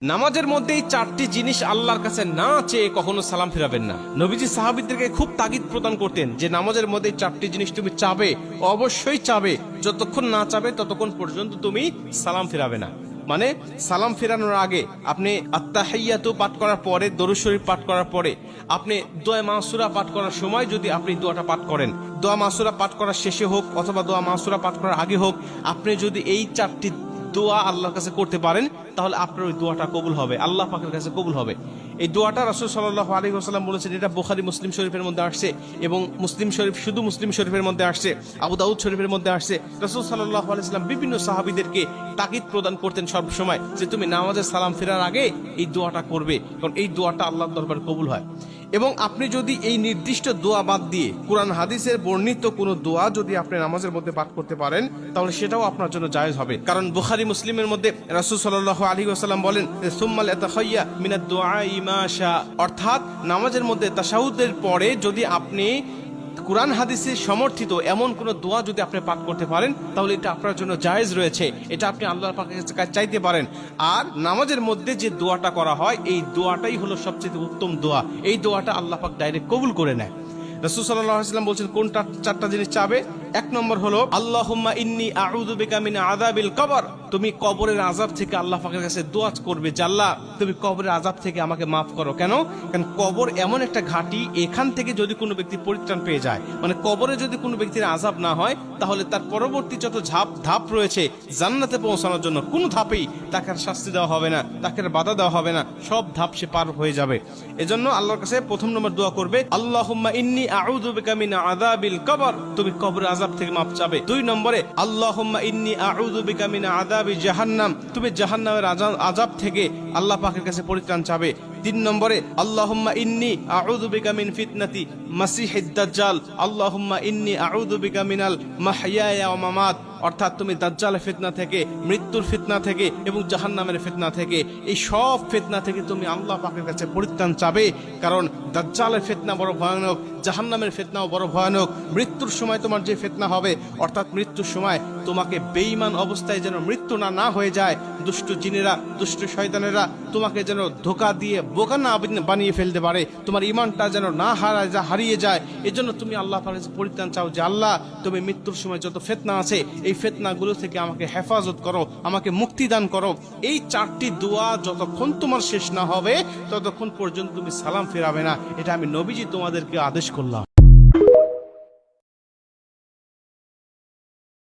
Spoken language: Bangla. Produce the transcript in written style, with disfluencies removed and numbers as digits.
নামাজের মধ্যে এই চারটি জিনিস আল্লাহর কাছে না চেয়ে কখনো সালাম ফিরাবেন না। নবীজি সাহাবীদেরকে খুব তাগিদ প্রদান করতেন যে নামাজের মধ্যে এই চারটি জিনিস তুমি চাবে, অবশ্যই চাবে, যতক্ষণ না চাবে ততক্ষণ পর্যন্ত তুমি সালাম ফিরাবে না। মানে সালাম ফেরানোর আগে আপনি আত্তাহিয়াতু পাঠ করার পরে, দরুদ শরীফ পাঠ করার পরে, আপনি দোয়া মাসুরা পাঠ করার সময় যদি আপনি দোয়াটা পাঠ করেন, দোয়া মাসুরা পাঠ করার শেষে হোক অথবা দোয়া মাসুরা পাঠ করার আগে হোক, আপনি যদি এই চারটি দোয়া আল্লাহর কাছে করতে পারেন তাহলে আপনার ওই দোয়াটা কবুল হবে, আল্লাহ পাকের কাছে কবুল হবে। এই দোয়াটা রাসূল সাল্লাল্লাহু আলাইহি ওয়াসাল্লাম বলেছেন, এটা বুখারী মুসলিম শরীফের মধ্যে আসছে এবং মুসলিম শরীফ শুধু মুসলিম শরীফের মধ্যে আসছে, আবু দাউদ শরীফের মধ্যে আসছে। রাসূল সাল্লাল্লাহু আলাইহি ওয়াসাল্লাম বিভিন্ন সাহাবীদেরকে তাকিদ প্রদান করতেন সব সময় যে তুমি নামাজে সালাম ফেরার আগে এই দোয়াটা করবে, কারণ এই দোয়াটা আল্লাহর দরবারে কবুল হয়। এবং আপনি যদি এই নির্দিষ্ট দোয়া বাদ দিয়ে কুরআন হাদিসের বর্ণিত কোনো দোয়া যদি আপনি নামাজের মধ্যে পাঠ করতে পারেন তাহলে সেটাও আপনার জন্য জায়েজ হবে। কারণ বুখারী মুসলিমের মধ্যে রাসূল সাল্লাল্লাহু আলাইহি ওয়াসাল্লাম বলেন, সুম্মাল ইয়াতাখায়্যা মিনাদ দুআই মা শা, অর্থাৎ নামাজের মধ্যে তাশাহুদের পরে যদি আপনি কুরআন হাদিসে সমর্থিত এমন কোন দোয়া যদি আপনি পাঠ করতে পারেন তাহলে এটা আপনার জন্য জায়েজ রয়েছে, এটা আপনি আল্লাহর পাকের কাছে চাইতে পারেন। আর নামাজের মধ্যে যে দোয়াটা করা হয় এই দোয়াটাই হলো সবচেয়ে উত্তম দোয়া, এই দোয়াটা আল্লাহ পাক ডাইরেক্ট কবুল করে নেয়। রাসূল সাল্লাল্লাহু আলাইহি ওয়াসাল্লাম বলছেন কোনটা চারটা জিনিস চাবে। এক নম্বর হলো আল্লাহুম্মা ইন্নী আউযু বিকা মিন আযাবিল কবর, তুমি কবরের আযাব থেকে আল্লাহ পাকের কাছে দোয়া করবে যে আল্লাহ তুমি কবরের আযাব থেকে আমাকে মাফ করো। কেন? কারণ কবর এমন একটা ঘাঁটি, এখান থেকে যদি কোনো ব্যক্তি পরিত্রাণ পেয়ে যায়, মানে কবরে যদি কোনো ব্যক্তির আযাব না হয় তাহলে তার পরবর্তী যত ধাপ রয়েছে জান্নাতে পৌঁছানোর জন্য কোনো ধাপেই তাকে আর শাস্তি দেওয়া হবে না, তাকে আর বাধা দেওয়া হবে না, সব ধাপ সে পার হয়ে যাবে। এজন্য আল্লাহর কাছে প্রথম নম্বর দোয়া করবে আল্লাহুম্মা ইন্নী আউযু বিকা মিন আযাবিল কবর, তুমি কবরের আযাব থেকে মাফ চাবে। দুই নম্বরে আল্লাহুম্মা ইন্নী আউযু বিকা মিন আযাবি জাহান্নাম, তুমি জাহান্নামের আযাব থেকে আল্লাহ পাকের কাছে পরিত্রাণ চাবে। তিন নম্বরে আল্লাহুম্মা ইন্নী আউযু বিকা মিন ফিতনাতি মাসিহিদ দাজ্জাল, আল্লাহুম্মা ইন্নী আউযু বিকা মিনাল মাহইয়ায়া ওয়া মামাত, অর্থাৎ তুমি দাজ্জালের ফিতনা থেকে, মৃত্যুর ফিতনা থেকে এবং জাহান্নামের ফিতনা থেকে, এই সব ফিতনা থেকে তুমি আল্লাহ পাকের কাছে পরিত্রাণ চাবে। কারণ দাজ্জালের ফিতনা বড় ভয়ানক, জাহান্নামের ফিতনাও বড় ভয়ানক। মৃত্যুর সময় তোমার যে ফিতনা হবে, অর্থাৎ মৃত্যুর সময় তোমাকে বেঈমান অবস্থায় যেন মৃত্যু না হয়ে যায়, দুষ্ট জিনেরা, দুষ্ট শয়তানেরা তোমাকে যেন ধোঁকা দিয়ে বোকা না বানিয়ে ফেলতে পারে, তোমার ঈমানটা যেন না হারিয়ে যায়। এজন্য তুমি আল্লাহ পাকের কাছে পরিত্রাণ চাও যে আল্লাহ তুমি মৃত্যুর সময় যত ফিতনা আছে এই ফিতনাগুলো থেকে আমাকে হেফাজত করো, আমাকে মুক্তি দান করো। এই চারটি দোয়া যতক্ষণ তোমার শেষ না হবে ততক্ষণ পর্যন্ত তুমি সালাম ফেরাবে না, এটা আমি নবীজি তোমাদেরকে আদেশ করলাম।